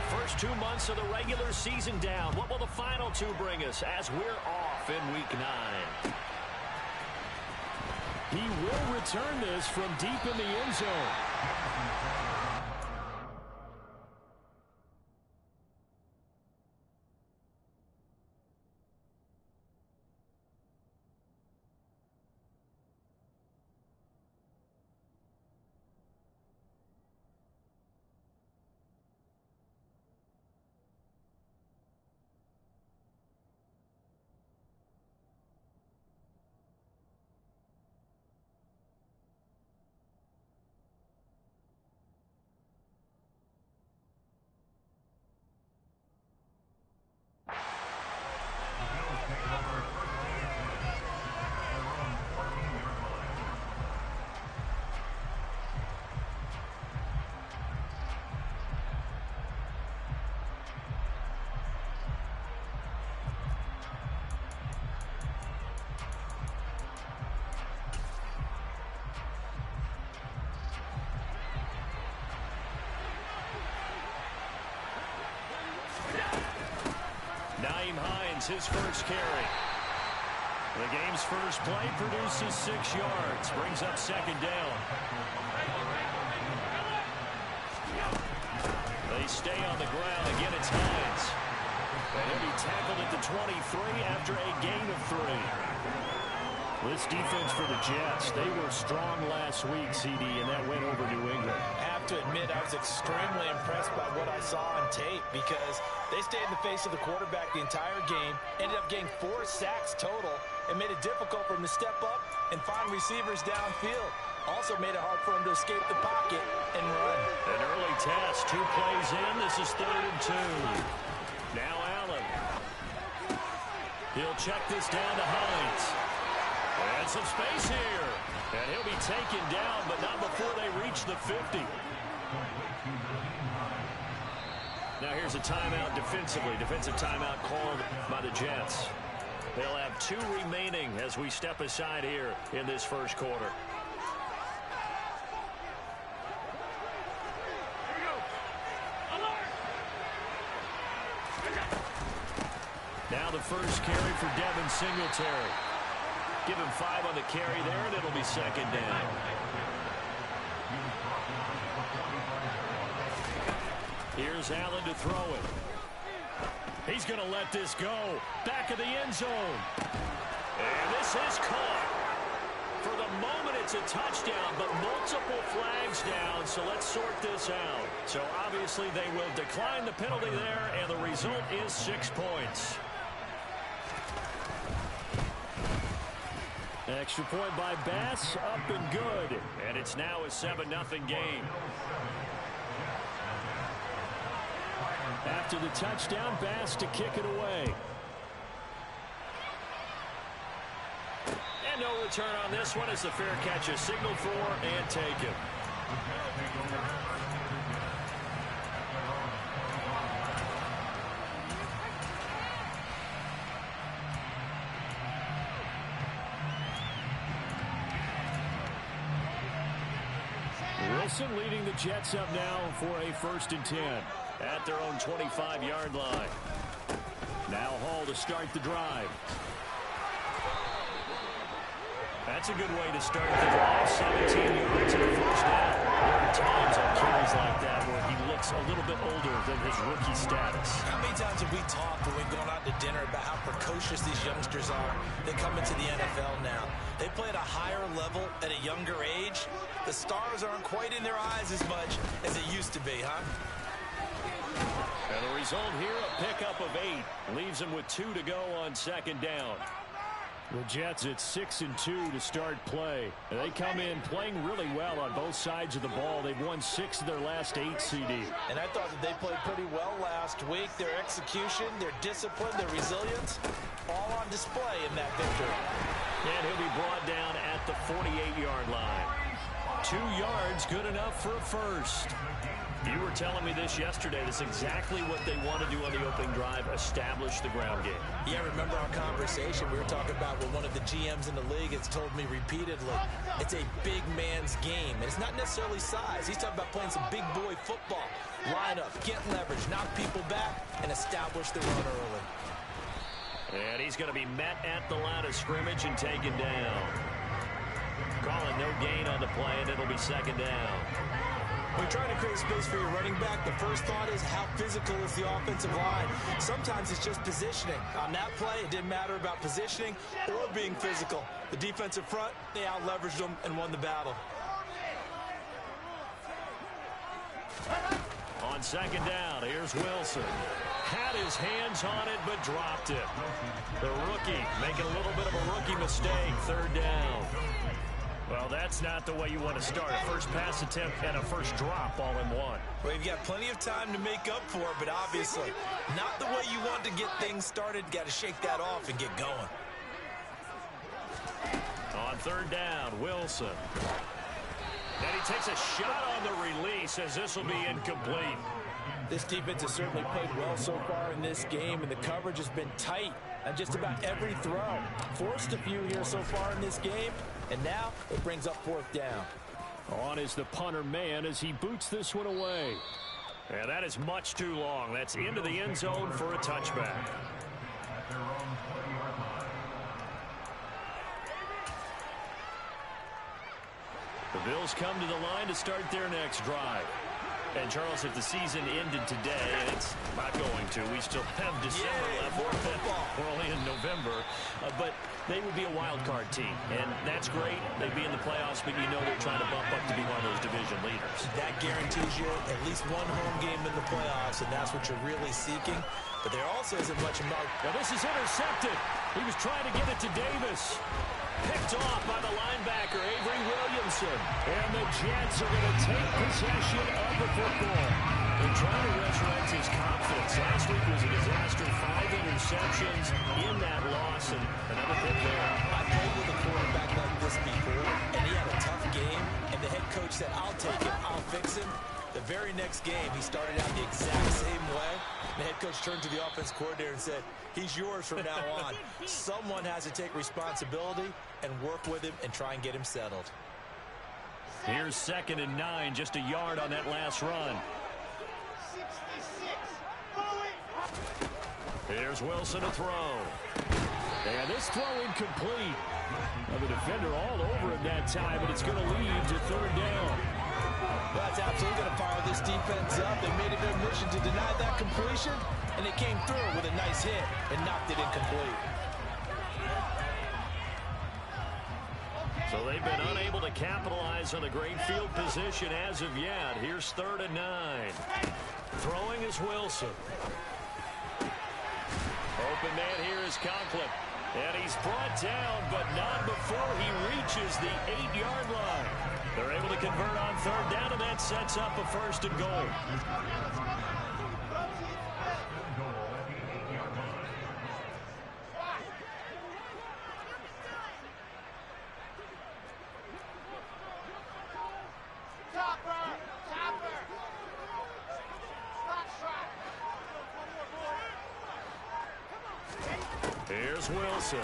First 2 months of the regular season down. What will the final 2 bring us as we're off in Week 9? He will return this from deep in the end zone. Nyheim Hines, his first carry. The game's first play produces 6 yards. Brings up second down. They stay on the ground. Again, it's Hines. And he'll be tackled at the 23 after a gain of 3. This defense for the Jets, they were strong last week, CD, and that went over New England. I have to admit, I was extremely impressed by what I saw on tape because they stayed in the face of the quarterback the entire game, ended up getting 4 sacks total, and made it difficult for him to step up and find receivers downfield. Also made it hard for him to escape the pocket and run. An early test, 2 plays in. This is 3rd and 2. Now Allen. He'll check this down to Hines. And some space here. And he'll be taken down, but not before they reach the 50. Now here's a timeout defensively. Defensive timeout called by the Jets. They'll have 2 remaining as we step aside here in this first quarter. Now the first carry for Devin Singletary. Give him 5 on the carry there, and it'll be second down. Here's Allen to throw it. He's going to let this go. Back of the end zone. And this is caught. For the moment, it's a touchdown, but multiple flags down, so let's sort this out. So obviously they will decline the penalty there, and the result is 6 points. Extra point by Bass, up and good. And it's now a 7-0 game. After the touchdown, Bass to kick it away. And no return on this one as the fair catch is signaled for and taken. Wilson leading the Jets up now for a 1st and 10 at their own 25-yard line. Now Hall to start the drive. That's a good way to start the drive. 17 yards and a first down. There are times on carries like that where he looks a little bit older than his rookie status. How many times have we talked when we've gone out to dinner about how precocious these youngsters are that come into the NFL now? They play at a higher level at a younger age. The stars aren't quite in their eyes as much as it used to be, huh? And the result here, a pickup of 8. Leaves them with 2 to go on second down. The Jets at 6 and 2 to start play. They come in playing really well on both sides of the ball. They've won 6 of their last 8, CD. And I thought that they played pretty well last week. Their execution, their discipline, their resilience, all on display in that victory. And he'll be brought down at the 48-yard line. 2 yards, good enough for a first. You were telling me this yesterday. That's exactly what they want to do on the opening drive, establish the ground game. Yeah, remember our conversation? We were talking about what one of the GMs in the league has told me repeatedly. It's a big man's game, and it's not necessarily size. He's talking about playing some big boy football. Line up, get leverage, knock people back, and establish the run early. And he's going to be met at the line of scrimmage and taken down. Calling no gain on the play, and it'll be second down. When you're trying to create space for your running back, the first thought is how physical is the offensive line. Sometimes it's just positioning. On that play, it didn't matter about positioning or being physical. The defensive front, they out-leveraged them and won the battle. On second down, here's Wilson. Had his hands on it, but dropped it. The rookie making a little bit of a rookie mistake, third down. Well, that's not the way you want to start. A first pass attempt and a first drop all in one. Well, you've got plenty of time to make up for it, but obviously not the way you want to get things started. Got to shake that off and get going. On third down, Wilson. And he takes a shot on the release as this will be incomplete. This defense has certainly played well so far in this game, and the coverage has been tight on just about every throw. Forced a few here so far in this game, and now it brings up fourth down. On is the punter man as he boots this one away. And that is much too long. That's into the end zone for a touchback. The Bills come to the line to start their next drive. And, Charles, if the season ended today, and it's not going to, we still have December left. We're only in November. But they would be a wild card team, and that's great. They'd be in the playoffs, but you know they're trying to bump up to be one of those division leaders. That guarantees you at least one home game in the playoffs, and that's what you're really seeking. But there also isn't much about. Now this is intercepted. He was trying to get it to Davis. Picked off by the linebacker, Avery Williamson. And the Jets are going to take possession of the football. They're trying to resurrect his confidence. Last week was a disaster. 5 interceptions in that loss, and another pick there. I played with a quarterback like this before, and he had a tough game, and the head coach said, I'll take him, I'll fix him. The very next game, he started out the exact same way. The head coach turned to the offense coordinator and said, he's yours from now on. Someone has to take responsibility and work with him and try and get him settled. Here's 2nd and 9, just a yard on that last run. Here's Wilson to throw. And this throw incomplete. The defender all over him that time, but it's going to lead to third down. Well, that's absolutely going to fire this defense up. They made it their mission to deny that completion, and they came through with a nice hit and knocked it incomplete. So they've been unable to capitalize on a great field position as of yet. Here's 3rd and 9. Throwing is Wilson. Open man here is Conklin. And he's brought down, but not before he reaches the 8-yard line. They're able to convert on third down, and that sets up a 1st and goal. Here's Wilson.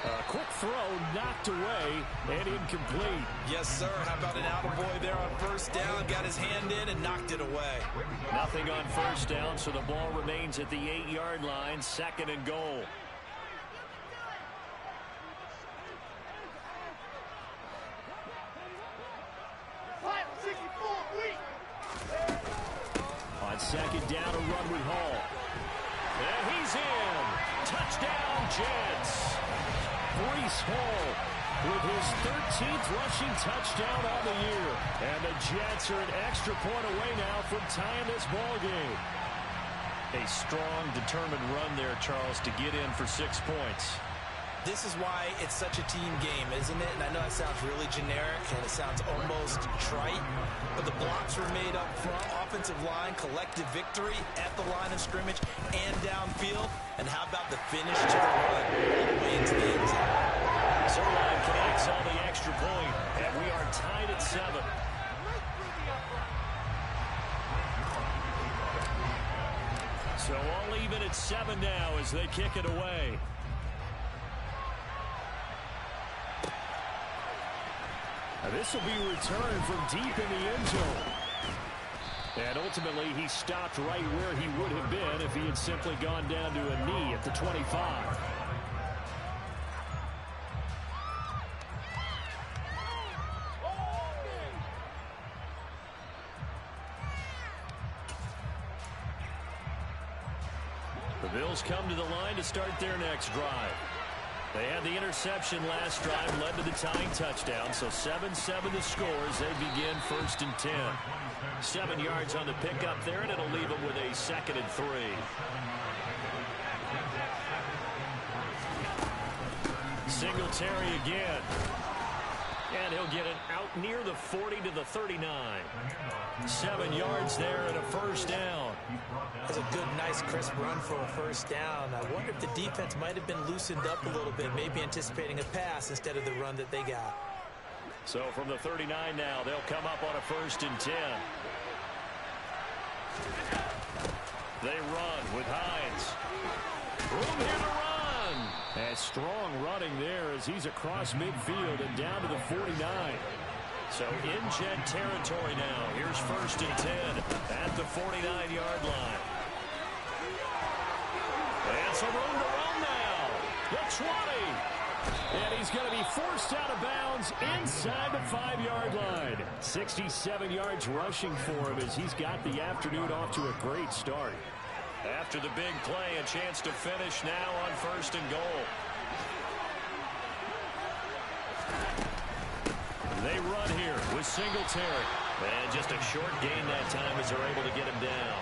A quick throw knocked away and incomplete. Yes, sir. How about an attaboy there on 1st down? Got his hand in and knocked it away. Nothing on 1st down, so the ball remains at the 8-yard line. 2nd and goal. On 2nd down, a run with Hall. And he's in. Touchdown, Jets. Breece Hall with his 13th rushing touchdown on the year. And the Jets are an extra point away now from tying this ball game. A strong, determined run there, Charles, to get in for 6 points. This is why it's such a team game, isn't it? And I know it sounds really generic and it sounds almost trite, but the blocks were made up front, offensive line, collective victory at the line of scrimmage and downfield. And how about the finish to the run all the way into the end zone? Zerline connects on the extra point, and we are tied at even at 7 now as they kick it away. Now this will be returned from deep in the end zone. And ultimately, he stopped right where he would have been if he had simply gone down to a knee at the 25. The Bills come to the line to start their next drive. They had the interception last drive, led to the tying touchdown, so 7-7 the score as they begin 1st and 10. 7 yards on the pickup there, and it'll leave them with a 2nd and 3. Singletary again. And he'll get it out near the 40 to the 39. 7 yards there and a 1st down. That's a good, nice, crisp run for a 1st down. I wonder if the defense might have been loosened up a little bit, maybe anticipating a pass instead of the run that they got. So from the 39 now, they'll come up on a 1st and 10. They run with Hines. Room here to run. And strong running there as he's across midfield and down to the 49. So in Jet territory now. Here's 1st and 10 at the 49-yard line. And some room to run now. The 20. And he's going to be forced out of bounds inside the 5-yard line. 67 yards rushing for him as he's got the afternoon off to a great start. After the big play, a chance to finish now on 1st and goal. They run here with Singletary. And just a short gain that time as they're able to get him down.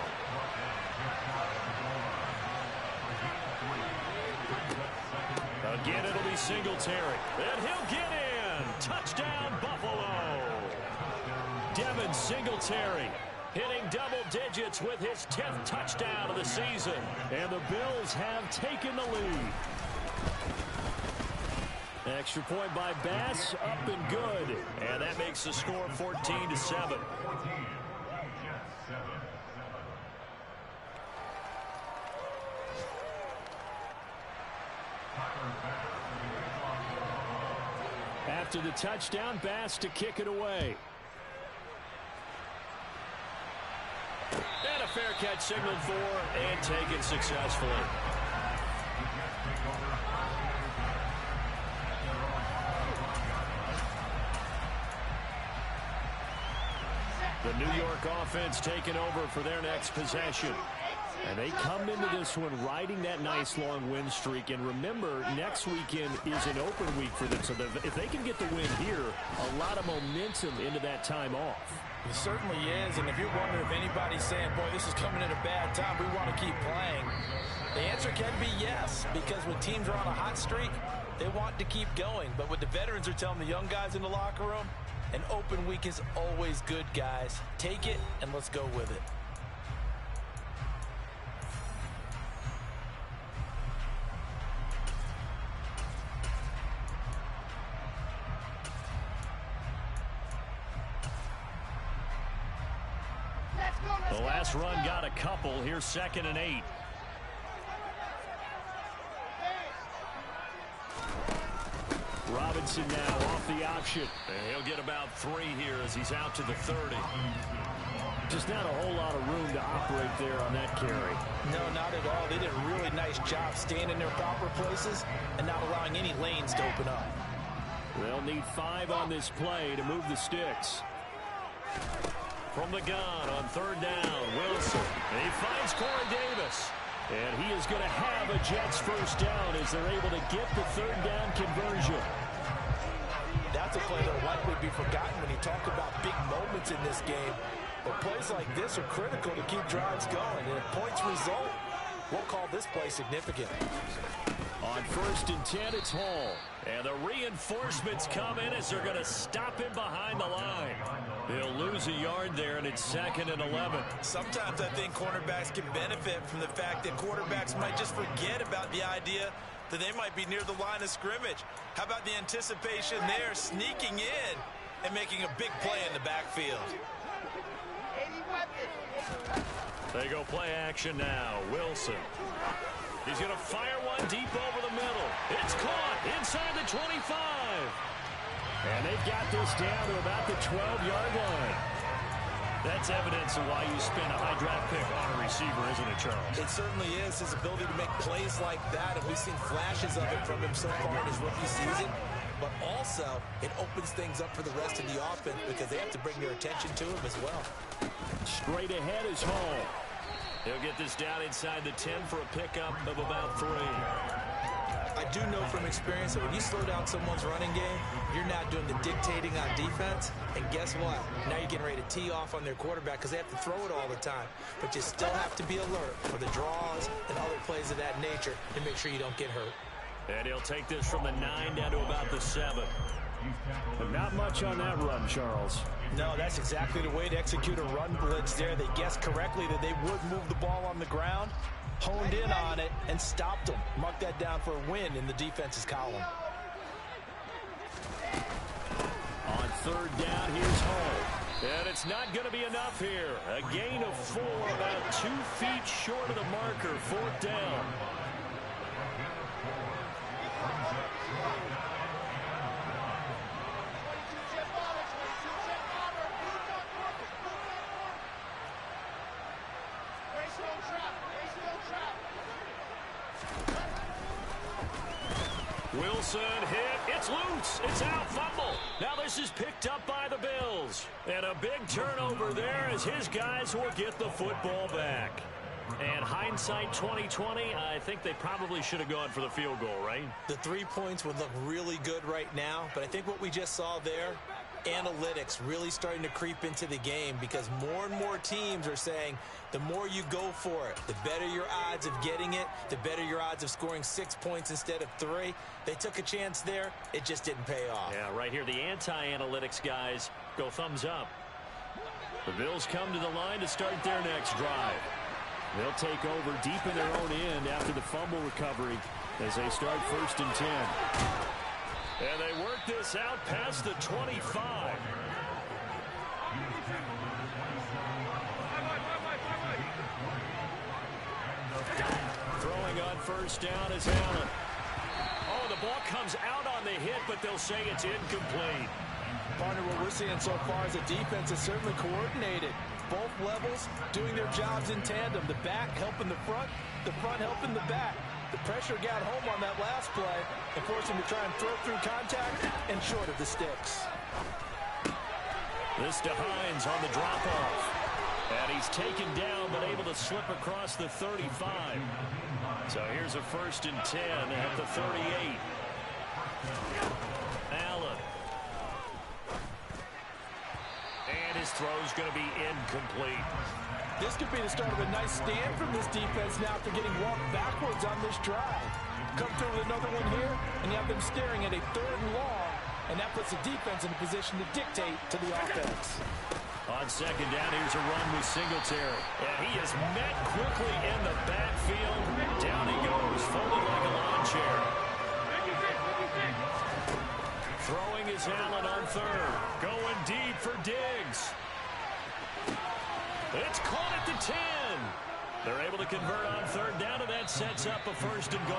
Again, it'll be Singletary. And he'll get in. Touchdown, Buffalo. Devin Singletary hitting double digits with his 10th touchdown of the season. And the Bills have taken the lead. Extra point by Bass, up and good. And that makes the score 14-7. After the touchdown, Bass to kick it away. And a fair catch signaled for and taken successfully. The New York offense taking over for their next possession. And they come into this one riding that nice long win streak. And remember, next weekend is an open week for them. So if they can get the win here, a lot of momentum into that time off. It certainly is. And if you're wondering if anybody's saying, boy, this is coming at a bad time, we want to keep playing, the answer can be yes. Because when teams are on a hot streak, they want to keep going. But what the veterans are telling the young guys in the locker room, an open week is always good, guys. Take it and let's go with it. The last run got a couple. Here's 2nd and 8. Robinson now off the option. And he'll get about 3 here as he's out to the 30. Just not a whole lot of room to operate there on that carry. No, not at all. They did a really nice job staying in their proper places and not allowing any lanes to open up. They'll need 5 on this play to move the sticks. From the gun on 3rd down, Wilson. And he finds Corey Davis. And he is going to have a Jets 1st down as they're able to get the 3rd down conversion. That's a play that will likely be forgotten when you talk about big moments in this game. But plays like this are critical to keep drives going. And if points result, we'll call this play significant. On 1st and 10, it's Hall. And the reinforcements come in as they're going to stop him behind the line. They'll lose a yard there, and it's 2nd and 11. Sometimes I think cornerbacks can benefit from the fact that quarterbacks might just forget about the idea that they might be near the line of scrimmage. How about the anticipation there, sneaking in and making a big play in the backfield? They go play action now. Wilson. He's going to fire one deep over the middle. It's caught inside the 25. And they've got this down to about the 12-yard line. That's evidence of why you spend a high draft pick on a receiver, isn't it, Charles? It certainly is. His ability to make plays like that, and we've seen flashes of it from him so far in his rookie season. But also, it opens things up for the rest of the offense because they have to bring their attention to him as well. Straight ahead is Hall. He'll get this down inside the 10 for a pickup of about 3. I do know from experience that when you slow down someone's running game, you're not doing the dictating on defense. And guess what? Now you're getting ready to tee off on their quarterback because they have to throw it all the time. But you still have to be alert for the draws and other plays of that nature to make sure you don't get hurt. And he'll take this from the 9 down to about the 7. But not much on that run, Charles. No, that's exactly the way to execute a run blitz there. They guessed correctly that they would move the ball on the ground, honed in on it, and stopped them. Mark that down for a win in the defense's column. On third down, here's Hall. And it's not going to be enough here. A gain of 4, about 2 feet short of the marker. 4th down. Wilson hit. It's loose. It's out. Fumble. Now this is picked up by the Bills. And a big turnover there as his guys will get the football back. And hindsight 2020, I think they probably should have gone for the field goal, right? The 3 points would look really good right now, but I think what we just saw there, analytics really starting to creep into the game because more and more teams are saying the more you go for it, the better your odds of getting it, the better your odds of scoring 6 points instead of 3. They took a chance there. It just didn't pay off. Yeah, right here, the anti-analytics guys go thumbs up. The Bills come to the line to start their next drive. They'll take over deep in their own end after the fumble recovery as they start 1st and 10. And they work this out past the 25. Throwing on 1st down is Allen. Oh, the ball comes out on the hit, but they'll say it's incomplete. Partner, what we're seeing so far is the defense is certainly coordinated. Both levels doing their jobs in tandem. The back helping the front helping the back. The pressure got home on that last play and forced him to try and throw through contact and short of the sticks. This to Hines on the drop-off. And he's taken down but able to slip across the 35. So here's a 1st and 10 at the 38. Allen. And his throw's going to be incomplete. This could be the start of a nice stand from this defense now after getting walked backwards on this drive. Come through with another one here, and you have them staring at a 3rd and long, and that puts the defense in a position to dictate to the offense. On 2nd down, here's a run with Singletary. And he is met quickly in the backfield. Down he goes, folded like a lawn chair. Throwing is Allen on 3rd. Going deep for Diggs. It's caught at the 10. They're able to convert on 3rd down, and that sets up a 1st and goal.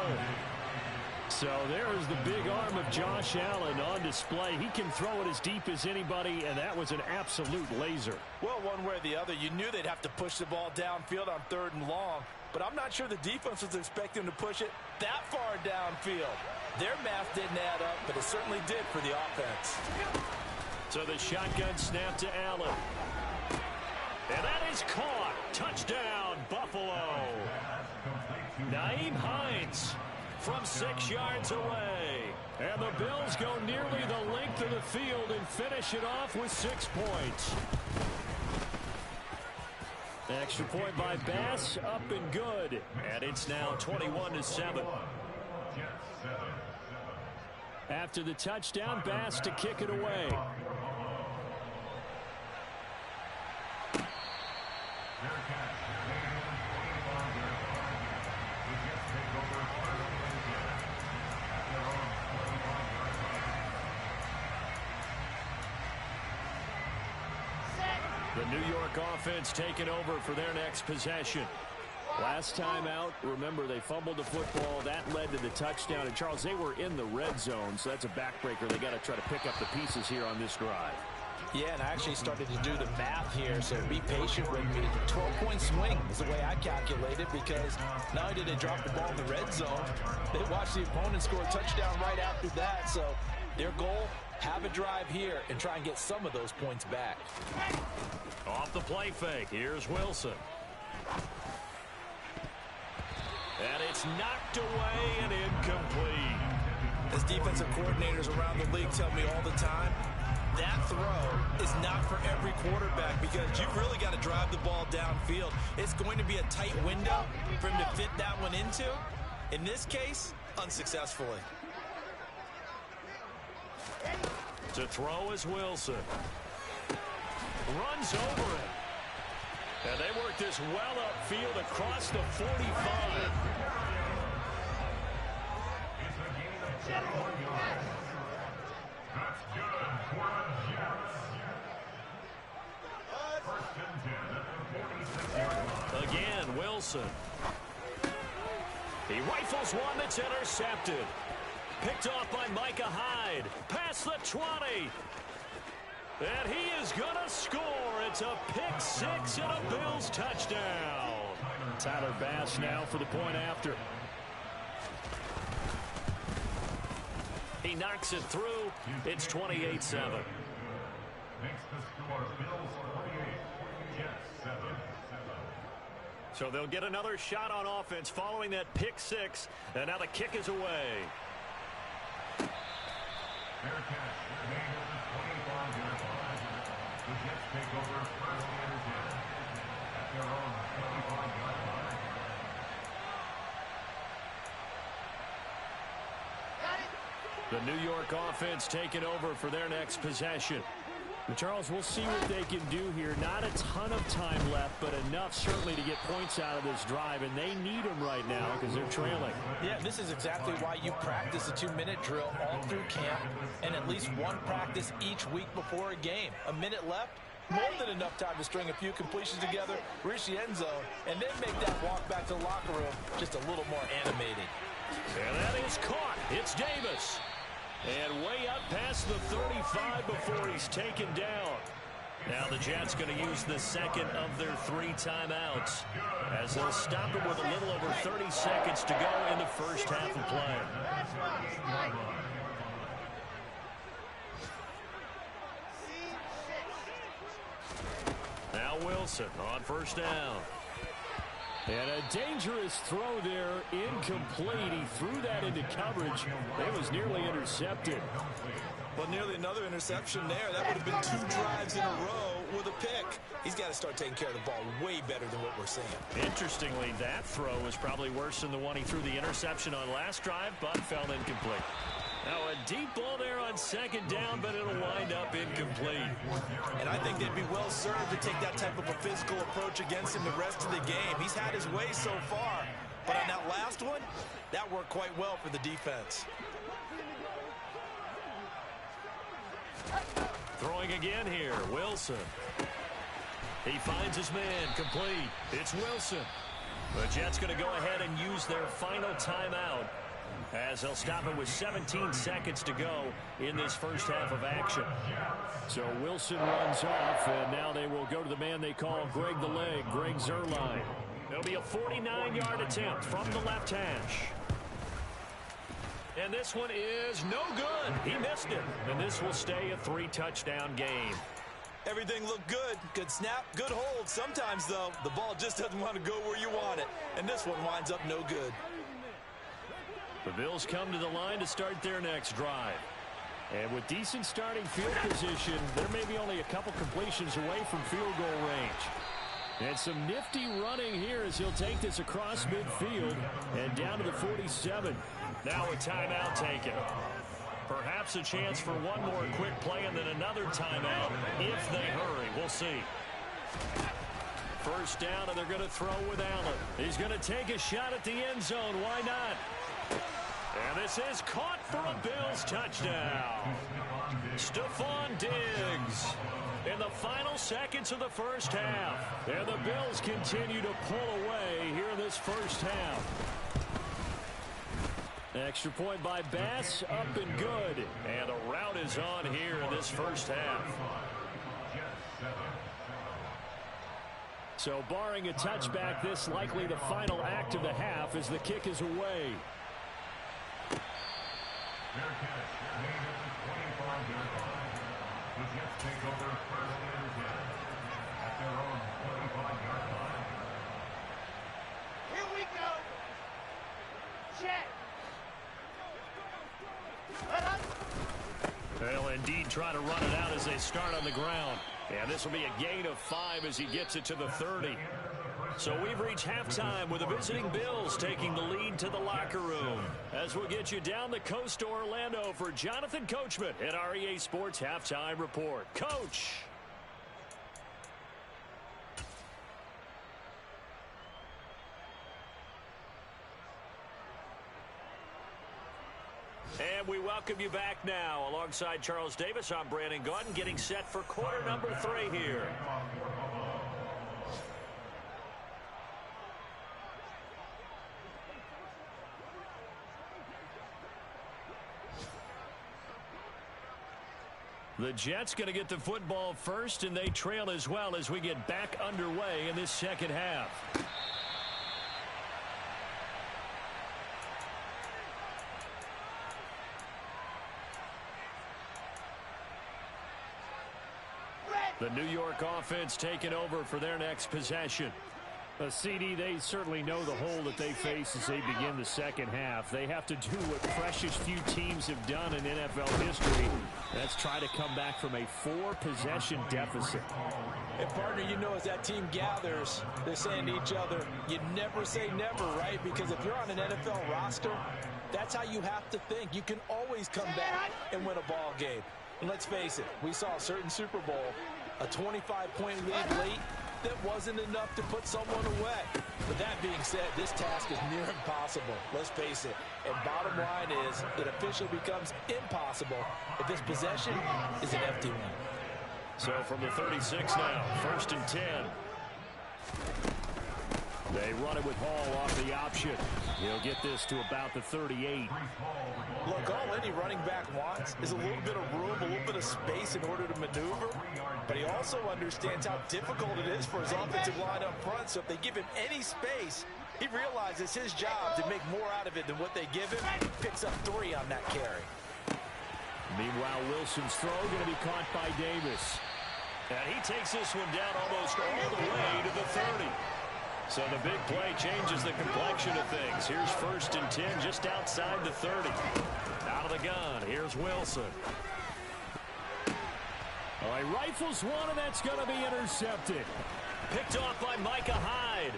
So there's the big arm of Josh Allen on display. He can throw it as deep as anybody, and that was an absolute laser. Well, one way or the other, you knew they'd have to push the ball downfield on 3rd and long, but I'm not sure the defense was expecting to push it that far downfield. Their math didn't add up, but it certainly did for the offense. So the shotgun snap to Allen. And that is caught. Touchdown, Buffalo. Nyheim Hines from 6 yards away. And the Bills go nearly the length of the field and finish it off with 6 points. Extra point by Bass, up and good. And it's now 21-7. After the touchdown, Bass to kick it away. The New York offense taking over for their next possession. Last time out, remember, they fumbled the football. That led to the touchdown. And, Charles, they were in the red zone, so that's a backbreaker. They got to try to pick up the pieces here on this drive. Yeah, and I actually started to do the math here, so be patient with me. 12-point swing is the way I calculated, because not only did they drop the ball in the red zone, they watched the opponent score a touchdown right after that. So their goal, have a drive here and try and get some of those points back. Off the play fake, here's Wilson. And it's knocked away and incomplete. As defensive coordinators around the league tell me all the time, that throw is not for every quarterback, because you've really got to drive the ball downfield. It's going to be a tight window for him to fit that one into. In this case, unsuccessfully. To throw is Wilson. Runs over it. And they work this well upfield across the 45. Again, Wilson. He rifles one that's intercepted. Picked off by Micah Hyde. Past the 20. And he is going to score. It's a pick six and a Bills touchdown. Tyler Bass now for the point after. He knocks it through. It's 28-7. Makes the score Bills 48, Jets 7. So they'll get another shot on offense following that pick six. And now the kick is away. Fair catch. Remain at the 25-yard line. The Jets take over first and 10 at their own 25-yard line. The New York offense taking over for their next possession. But Charles, we'll see what they can do here. Not a ton of time left, but enough certainly to get points out of this drive, and they need them right now because they're trailing. Yeah, this is exactly why you practice a 2-minute drill all through camp and at least one practice each week before a game. A minute left, more than enough time to string a few completions together, reach the end zone, and then make that walk back to the locker room just a little more animated. And that is caught. It's Davis. And way up past the 35 before he's taken down. Now the Jets going to use the second of their 3 timeouts, as they'll stop him with a little over 30 seconds to go in the first half of play. Now Wilson on first down. And a dangerous throw there, incomplete. He threw that into coverage. It was nearly intercepted. Well, nearly another interception there. That would have been 2 drives in a row with a pick. He's got to start taking care of the ball way better than what we're seeing. Interestingly, that throw was probably worse than the one he threw the interception on last drive, but fell incomplete. Now a deep ball there on second down, but it'll wind up incomplete. And I think they'd be well served to take that type of a physical approach against him the rest of the game. He's had his way so far, but on that last one, that worked quite well for the defense. Throwing again here, Wilson. He finds his man, complete. It's Wilson. The Jets going to go ahead and use their final timeout, as they'll stop it with 17 seconds to go in this first half of action. So Wilson runs off, and now they will go to the man they call Greg the Leg, Greg Zuerlein. It'll be a 49-yard attempt from the left hash. And this one is no good. He missed it. And this will stay a 3-touchdown game. Everything looked good. Good snap, good hold. Sometimes, though, the ball just doesn't want to go where you want it. And this one winds up no good. The Bills come to the line to start their next drive. And with decent starting field position, there may be only a couple completions away from field goal range. And some nifty running here as he'll take this across midfield and down to the 47. Now a timeout taken. Perhaps a chance for one more quick play and then another timeout if they hurry. We'll see. First down, and they're going to throw with Allen. He's going to take a shot at the end zone. Why not? And this is caught for a Bills touchdown. Stephon Diggs. in the final seconds of the first half. And the Bills continue to pull away here in this first half. Extra point by Bass, up and good. And the rout is on here in this first half. So barring a touchback, this likely the final act of the half as the kick is away. The Jets take over first and 10 at their own 25-yard line. Here we go. Check. They'll indeed try to run it out as they start on the ground. And this will be a gain of 5 as he gets it to the 30. So we've reached halftime with the visiting Bills taking the lead to the locker room. As we'll get you down the coast to Orlando for Jonathan Coachman at our EA Sports Halftime Report. Coach! And we welcome you back now. Alongside Charles Davis, I'm Brandon Gaudin, getting set for quarter number 3 here. The Jets going to get the football first, and they trail as well as we get back underway in this second half. The New York offense taking over for their next possession. CD, they certainly know the hole that they face as they begin the second half. They have to do what precious few teams have done in NFL history. That's try to come back from a 4-possession deficit. And partner, you know, as that team gathers, they're saying to each other, you never say never, right? Because if you're on an NFL roster, that's how you have to think. You can always come back and win a ball game. And let's face it, we saw a certain Super Bowl, a 25-point lead late, that wasn't enough to put someone away. But that being said, this task is near impossible. Let's face it. And bottom line is, it officially becomes impossible if this possession is an empty one. So from the 36 now, 1st and 10. They run it with Hall off the option. He'll get this to about the 38. Look, all any running back wants is a little bit of room, a little bit of space in order to maneuver. But he also understands how difficult it is for his offensive line up front. So if they give him any space, he realizes his job to make more out of it than what they give him. Picks up 3 on that carry. Meanwhile, Wilson's throw going to be caught by Davis. And he takes this one down almost all the way to the 30. So the big play changes the complexion of things. Here's 1st and 10 just outside the 30. Out of the gun, here's Wilson. Oh, he rifles one, and that's going to be intercepted. Picked off by Micah Hyde.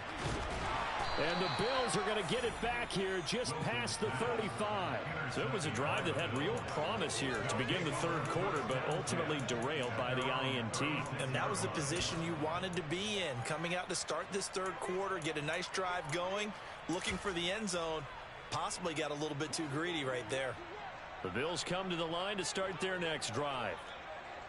And the Bills are going to get it back here just past the 35. So it was a drive that had real promise here to begin the third quarter, but ultimately derailed by the INT. And that was the position you wanted to be in. Coming out to start this third quarter, get a nice drive going, looking for the end zone. Possibly got a little bit too greedy right there. The Bills come to the line to start their next drive.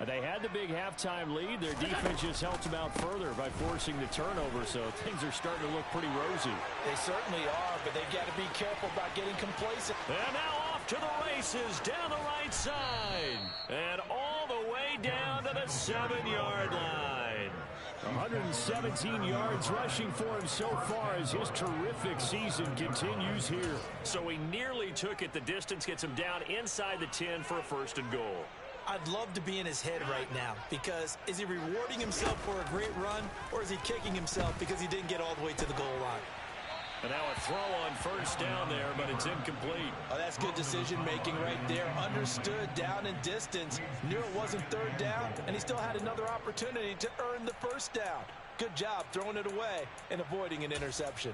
They had the big halftime lead. Their defense just helped them out further by forcing the turnover, so things are starting to look pretty rosy. They certainly are, but they've got to be careful about getting complacent. And now off to the races down the right side. And all the way down to the 7-yard line. 117 yards rushing for him so far as his terrific season continues here. So he nearly took it the distance, gets him down inside the 10 for a 1st and goal. I'd love to be in his head right now, because is he rewarding himself for a great run, or is he kicking himself because he didn't get all the way to the goal line? And now a throw on 1st down there, but it's incomplete. Oh, that's good decision-making right there. Understood down and distance. Knew it wasn't 3rd down, and he still had another opportunity to earn the 1st down. Good job throwing it away and avoiding an interception.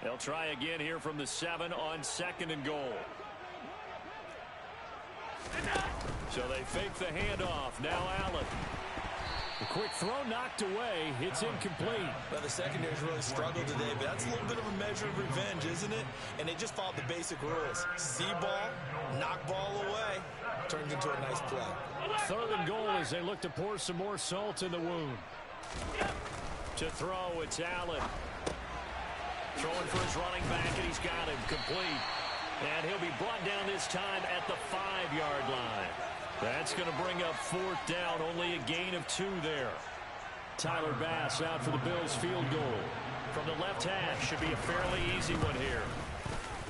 They'll try again here from the 7 on 2nd and goal. So they fake the handoff. Now Allen. A quick throw knocked away. It's incomplete. Well, the secondary's really struggled today, but that's a little bit of a measure of revenge, isn't it? And they just followed the basic rules. See ball, knock ball away. turns into a nice play. 3rd and goal as they look to pour some more salt in the wound. To throw, it's Allen. Throwing for his running back, and he's got him complete. And he'll be brought down this time at the 5-yard line. That's going to bring up 4th down, only a gain of 2 there. Tyler Bass out for the Bills field goal. From the left hash, should be a fairly easy one here.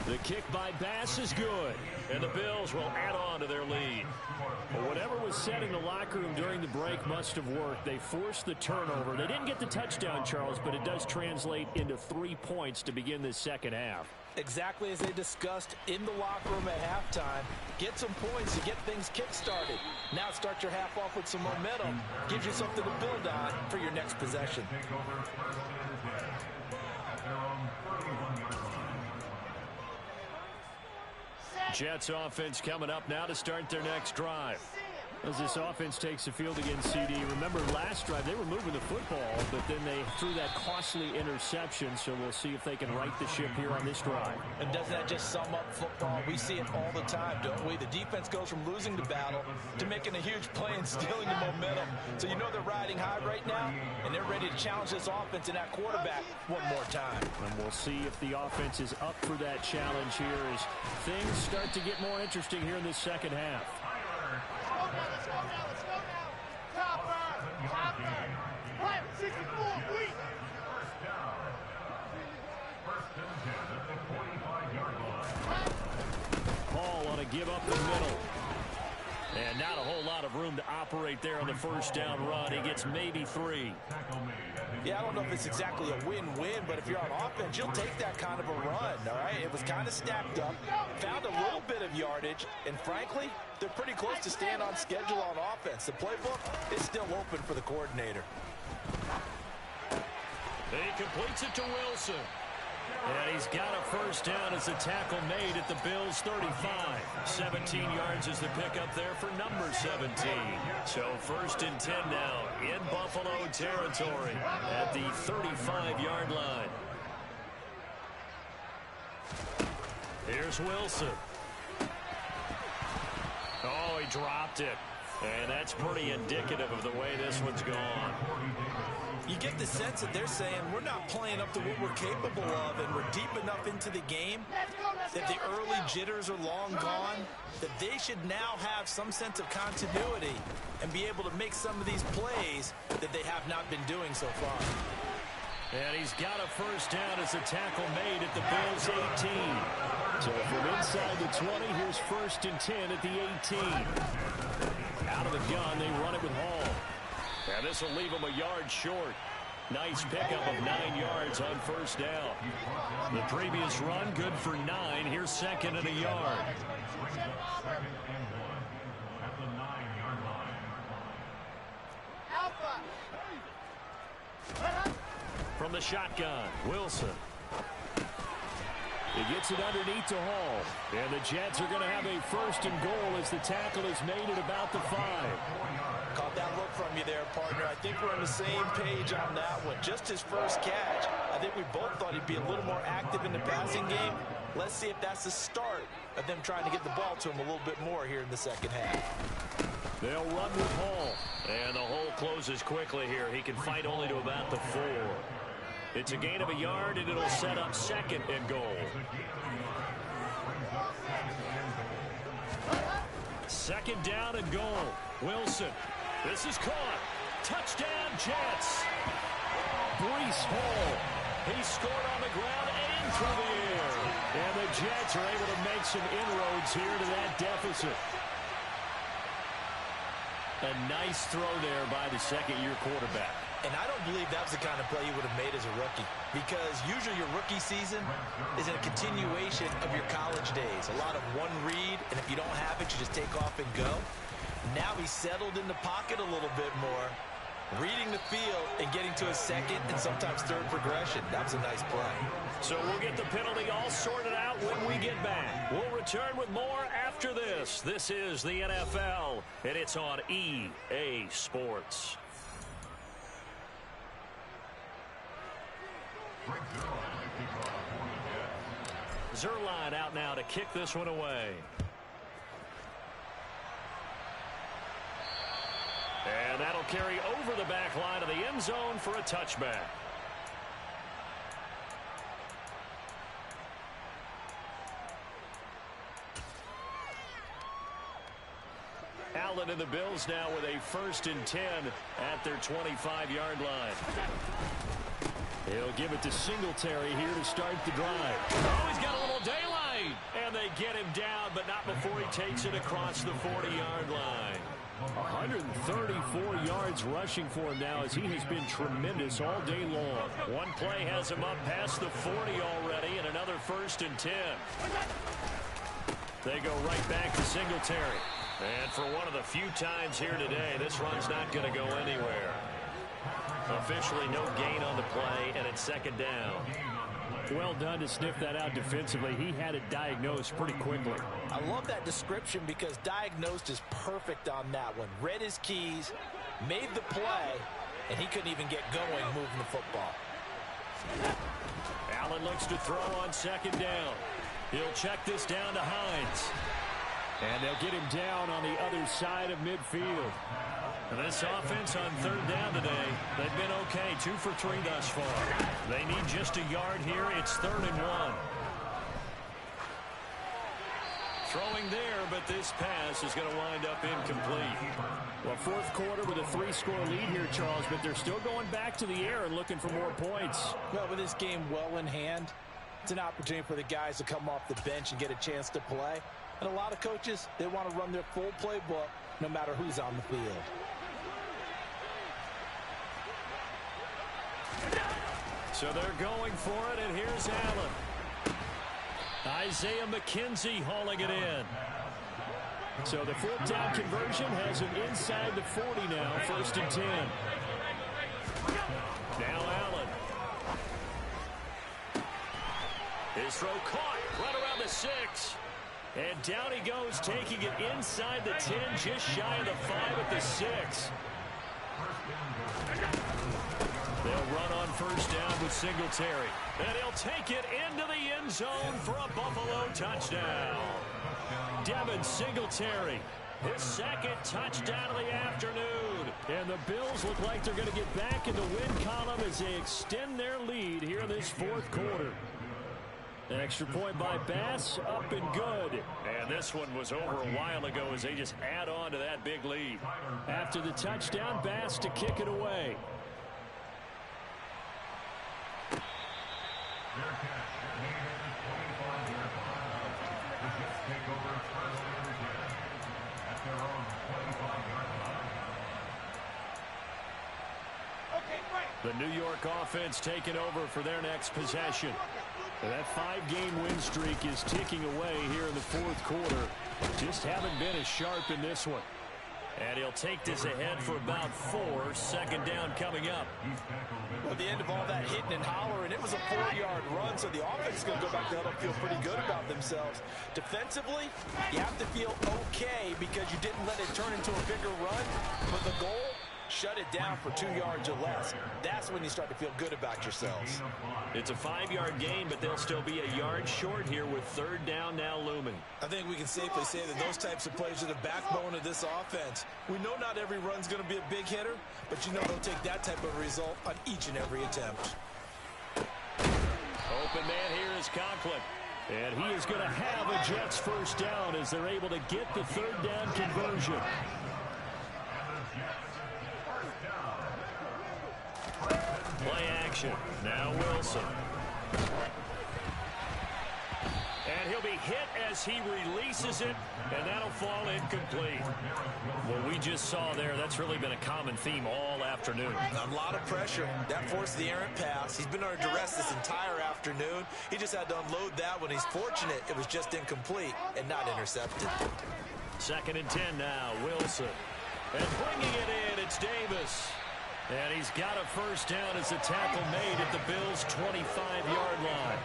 The kick by Bass is good, and the Bills will add on to their lead. Well, whatever was said in the locker room during the break must have worked. They forced the turnover. They didn't get the touchdown, Charles, but it does translate into 3 points to begin this second half. Exactly as they discussed in the locker room at halftime. Get some points to get things kick-started. Now start your half off with some momentum. Gives you something to build on for your next possession. Jets offense coming up now to start their next drive. As this offense takes the field against CD, remember last drive they were moving the football, but then they threw that costly interception, so we'll see if they can right the ship here on this drive. And doesn't that just sum up football? We see it all the time, don't we? The defense goes from losing the battle to making a huge play and stealing the momentum. So you know they're riding high right now, and they're ready to challenge this offense and that quarterback one more time. And we'll see if the offense is up for that challenge here as things start to get more interesting here in this second half. Let's go now. Topper. Right, 64, weak. First and 10 at the 45-yard line. Hall on a give up the middle. And not a whole lot of room to operate there on the first down run. He gets maybe 3. Yeah, I don't know if it's exactly a win-win, but if you're on offense, you'll take that kind of a run, all right? It was kind of stacked up, found a little bit of yardage, and frankly, they're pretty close to staying on schedule on offense. The playbook is still open for the coordinator. He completes it to Wilson. And he's got a first down as the tackle made at the Bills' 35. 17 yards is the pickup there for number 17. So 1st and 10 now in Buffalo territory at the 35-yard line. Here's Wilson. Oh, he dropped it. And that's pretty indicative of the way this one's gone. You get the sense that they're saying we're not playing up to what we're capable of, and we're deep enough into the game that the early jitters are long gone, that they should now have some sense of continuity and be able to make some of these plays that they have not been doing so far. And he's got a first down as a tackle made at the Bills' 18. So from inside the 20, here's 1st and 10 at the 18. Out of the gun, they run it with Hall. And this will leave him a yard short. Nice pickup of 9 yards on first down. The previous run, good for 9. Here's 2nd and a yard. From the shotgun, Wilson. He gets it underneath to Hall. And the Jets are going to have a 1st and goal as the tackle is made at about the 5. Caught that look from you there, partner. I think we're on the same page on that one. Just his first catch. I think we both thought he'd be a little more active in the passing game. Let's see if that's the start of them trying to get the ball to him a little bit more here in the second half. They'll run with Hall. And the hole closes quickly here. He can fight only to about the 4. It's a gain of a yard, and it'll set up 2nd and goal. 2nd down and goal. Wilson. This is caught. Touchdown, Jets. Breece Hall. He scored on the ground and through the air. And the Jets are able to make some inroads here to that deficit. A nice throw there by the second-year quarterback. And I don't believe that was the kind of play you would have made as a rookie, because usually your rookie season is a continuation of your college days. A lot of one read, and if you don't have it, you just take off and go. Now he's settled in the pocket a little bit more, reading the field and getting to his 2nd and sometimes 3rd progression. That was a nice play. So we'll get the penalty all sorted out when we get back. We'll return with more after this. This is the NFL, and it's on EA Sports. Zuerlein out now to kick this one away. And that'll carry over the back line of the end zone for a touchback. Allen and the Bills now with a 1st and 10 at their 25-yard line. He'll give it to Singletary here to start the drive. Oh, he's got a little daylight. And they get him down, but not before he takes it across the 40-yard line. 134 yards rushing for him now as he has been tremendous all day long. One play has him up past the 40 already and another 1st and 10. They go right back to Singletary. And for one of the few times here today, this run's not going to go anywhere. Officially no gain on the play, and it's 2nd down. Well done to sniff that out defensively. He had it diagnosed pretty quickly. I love that description because diagnosed is perfect on that one. Read his keys, made the play, and he couldn't even get going moving the football. Allen looks to throw on 2nd down. He'll check this down to Hines. And they'll get him down on the other side of midfield. And this offense on 3rd down today, they've been okay. 2 for 3 thus far. They need just a yard here. It's 3rd and 1. Throwing there, but this pass is going to wind up incomplete. Well, 4th quarter with a 3-score lead here, Charles, but they're still going back to the air and looking for more points. Well, with this game well in hand, it's an opportunity for the guys to come off the bench and get a chance to play. And a lot of coaches, they want to run their full playbook no matter who's on the field. So they're going for it, and here's Allen. Isaiah McKenzie hauling it in. So the 4th down conversion has him inside the 40 now, 1st and 10. Now Allen. His throw caught right around the 6. And down he goes, taking it inside the 10, just shy of the 5 at the 6. They'll run on 1st down with Singletary. And he'll take it into the end zone for a Buffalo touchdown. Devin Singletary, his 2nd touchdown of the afternoon. And the Bills look like they're going to get back in the win column as they extend their lead here in this 4th quarter. An extra point by Bass, up and good. And this one was over a while ago as they just add on to that big lead. After the touchdown, Bass to kick it away. The New York offense taking over for their next possession. That 5-game win streak is ticking away here in the 4th quarter. Just haven't been as sharp in this one. And he'll take this ahead for about 4. 2nd down coming up. Well, at the end of all that hitting and hollering, it was a 4-yard run, so the offense is going to go back to huddle and feel pretty good about themselves. Defensively, you have to feel okay because you didn't let it turn into a bigger run, but the goal, shut it down for 2 yards or less. That's when you start to feel good about yourselves. It's a 5-yard gain, but they'll still be a yard short here with 3rd down now looming. I think we can safely say that those types of plays are the backbone of this offense. We know not every run's going to be a big hitter, but you know they'll take that type of result on each and every attempt. Open man here is Conklin. And he is going to have a Jets 1st down as they're able to get the 3rd down conversion. Play action. Now Wilson. And he'll be hit as he releases it, and that'll fall incomplete. What we just saw there, that's really been a common theme all afternoon. A lot of pressure. That forced the errant pass. He's been under duress this entire afternoon. He just had to unload that one. He's fortunate it was just incomplete and not intercepted. 2nd and 10 now. Wilson. And bringing it in, it's Davis. And he's got a 1st down as the tackle made at the Bills' 25-yard line.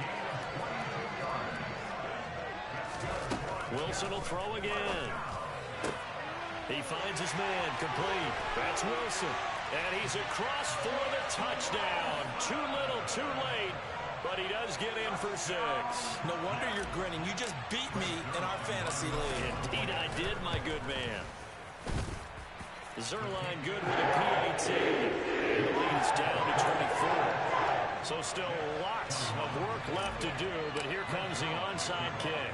Wilson will throw again. He finds his man complete. That's Wilson. And he's across for the touchdown. Too little, too late. But he does get in for 6. No wonder you're grinning. You just beat me in our fantasy league. Indeed I did, my good man. Zuerlein good with a PAT. And the lead is down to 24. So still lots of work left to do, but here comes the onside kick.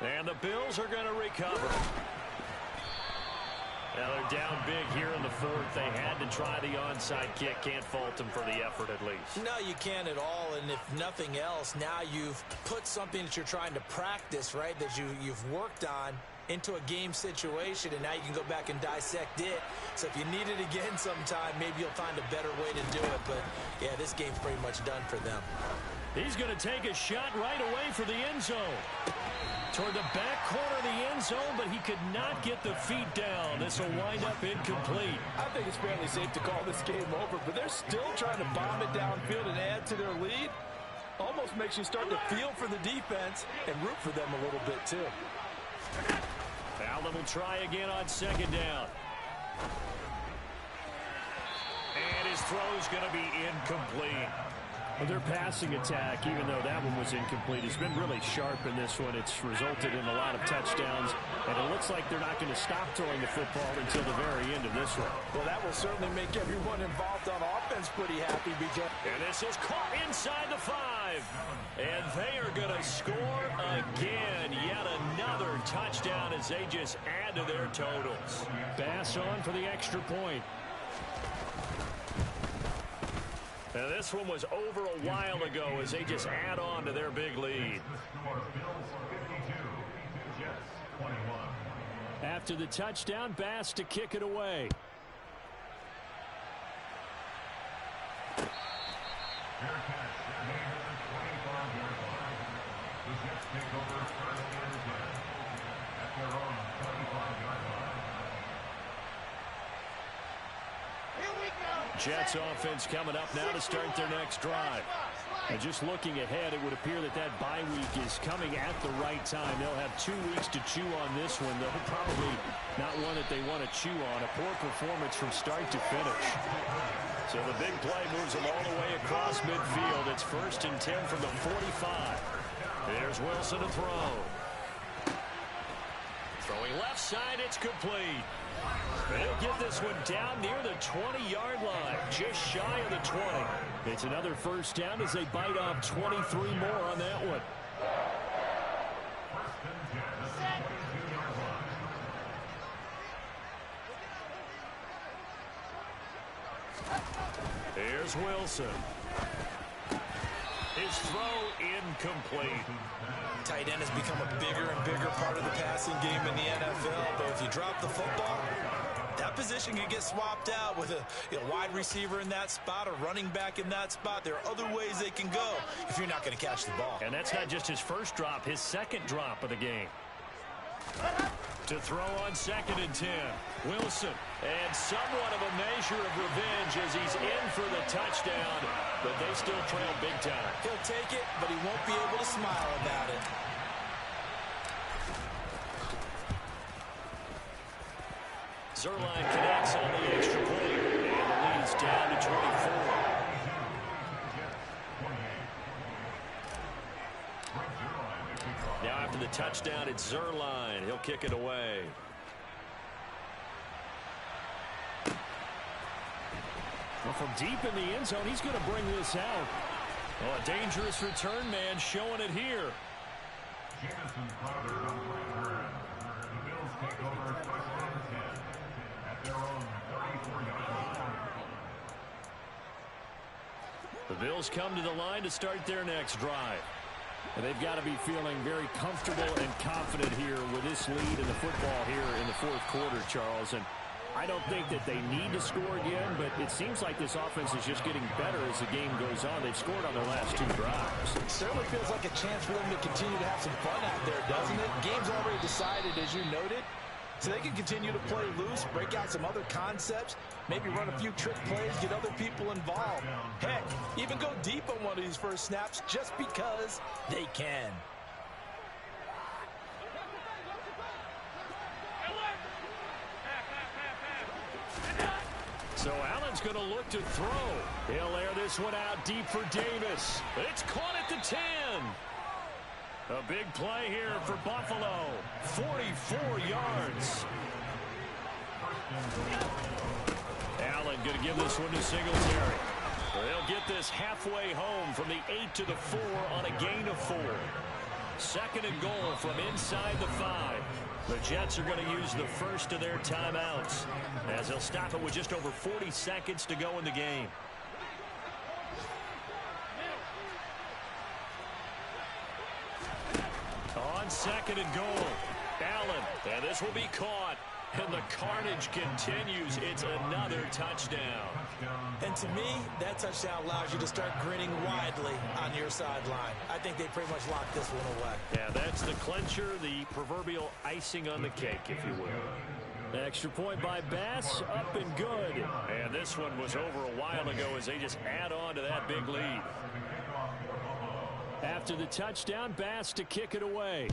And the Bills are going to recover. Now they're down big here in the fourth. They had to try the onside kick. Can't fault them for the effort at least. No, you can't at all. And if nothing else, now you've put something that you're trying to practice, right, that you've worked on into a game situation, and now you can go back and dissect it. So if you need it again sometime, maybe you'll find a better way to do it. But, yeah, this game's pretty much done for them. He's going to take a shot right away for the end zone. Toward the back corner of the end zone, but he could not get the feet down. This will wind up incomplete. I think it's fairly safe to call this game over, but they're still trying to bomb it downfield and add to their lead. Almost makes you start to feel for the defense and root for them a little bit, too. Allen will try again on second down. And his throw's going to be incomplete. Well, their passing attack, even though that one was incomplete, has been really sharp in this one. It's resulted in a lot of touchdowns, and it looks like they're not going to stop throwing the football until the very end of this one. Well, that will certainly make everyone involved on offense pretty happy, BJ. And this is caught inside the 5. And they are going to score again. Yet another touchdown as they just add to their totals. Bass on for the extra point. Now this one was over a while ago as they just add on to their big lead. After the touchdown, Bass to kick it away. Jets offense coming up now to start their next drive. And just looking ahead, it would appear that bye week is coming at the right time. They'll have 2 weeks to chew on this one, though probably not one that they want to chew on. A poor performance from start to finish. So the big play moves them all the way across midfield. It's 1st and 10 from the 45. There's Wilson to throw. Throwing left side, it's complete. They'll get this one down near the 20-yard line, just shy of the 20. It's another first down as they bite off 23 more on that one. Here's Wilson. His throw incomplete. Tight end has become a bigger and bigger part of the passing game in the NFL, but if you drop the football, that position can get swapped out with a wide receiver in that spot, a running back in that spot. There are other ways they can go if you're not going to catch the ball. And that's not just his first drop, his second drop of the game. To throw on 2nd and 10. Wilson. And somewhat of a measure of revenge as he's in for the touchdown, but they still trail big time. He'll take it, but he won't be able to smile about it. Zuerlein connects on the extra point, and the lead's down to 24. Now after the touchdown, it's Zuerlein. He'll kick it away. Well, from deep in the end zone, he's going to bring this out. Oh, a dangerous return man showing it here. Jamison Crowder on the right. The Bills take over 1st and 10 at their own 34-yard line. The Bills come to the line to start their next drive. And they've got to be feeling very comfortable and confident here with this lead in the football here in the 4th quarter, Charles. And I don't think that they need to score again, but it seems like this offense is just getting better as the game goes on. They've scored on their last 2 drives. It certainly feels like a chance for them to continue to have some fun out there, doesn't it? Game's already decided, as you noted. So they can continue to play loose, break out some other concepts, maybe run a few trick plays, get other people involved. Heck, even go deep on one of these first snaps just because they can. So Allen's going to look to throw. He'll air this one out deep for Davis. It's caught at the 10. A big play here for Buffalo. 44 yards. Allen going to give this one to Singletary. They'll get this halfway home from the 8 to the 4 on a gain of 4. Second and goal from inside the 5. The Jets are going to use the first of their timeouts as they'll stop it with just over 40 seconds to go in the game. On second and goal, Allen, and this will be caught. And the carnage continues. It's another touchdown. And to me, that touchdown allows you to start grinning widely on your sideline. I think they pretty much locked this one away. Yeah, that's the clincher, the proverbial icing on the cake, if you will. Extra point by Bass, up and good. And this one was over a while ago as they just add on to that big lead. After the touchdown, Bass to kick it away.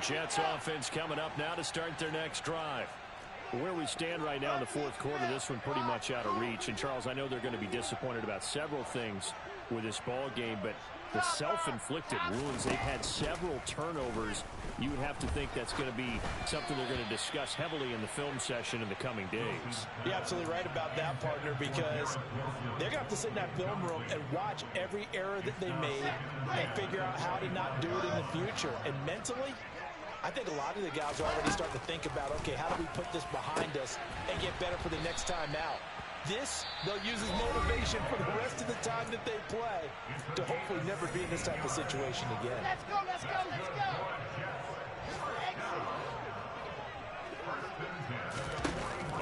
Jets offense coming up now to start their next drive. Where we stand right now in the fourth quarter, this one pretty much out of reach. And, Charles, I know they're going to be disappointed about several things with this ball game, but the self-inflicted wounds, they've had several turnovers. You would have to think that's going to be something they're going to discuss heavily in the film session in the coming days. You're absolutely right about that, partner, because they're going to have to sit in that film room and watch every error that they made and figure out how to not do it in the future. And mentally, I think a lot of the guys are already starting to think about, okay, how do we put this behind us and get better for the next time out? This, they'll use as motivation for the rest of the time that they play to hopefully never be in this type of situation again. Let's go, let's go, let's go.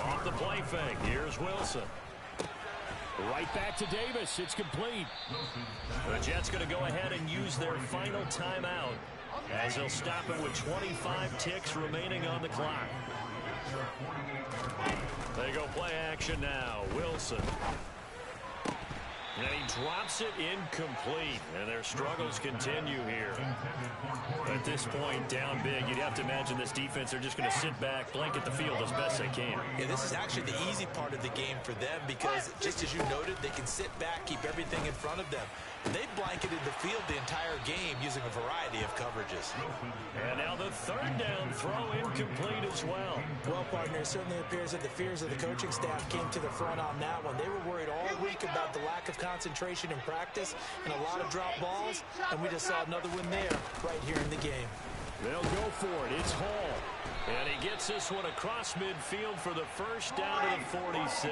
Off the play fake, here's Wilson. Right back to Davis, it's complete. The Jets going to go ahead and use their final timeout as they'll stop it with 25 ticks remaining on the clock. They go play action now. Wilson. And he drops it incomplete. And their struggles continue here. At this point, down big, you'd have to imagine this defense are just going to sit back, blanket the field as best they can. Yeah, this is actually the easy part of the game for them because, just as you noted, they can sit back, keep everything in front of them. They've blanketed the field the entire game using a variety of coverages. And now the third down throw incomplete as well. Well, partner, it certainly appears that the fears of the coaching staff came to the front on that one. They were worried all week about the lack of concentration in practice and a lot of drop balls, and we just saw another one there right here in the game. They'll go for it. It's Hall. And he gets this one across midfield for the first down to the 46.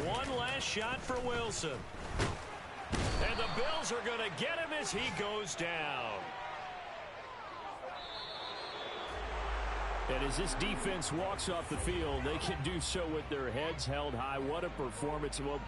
One last shot for Wilson. And the Bills are going to get him as he goes down. And as this defense walks off the field, they can do so with their heads held high. What a performance. Well,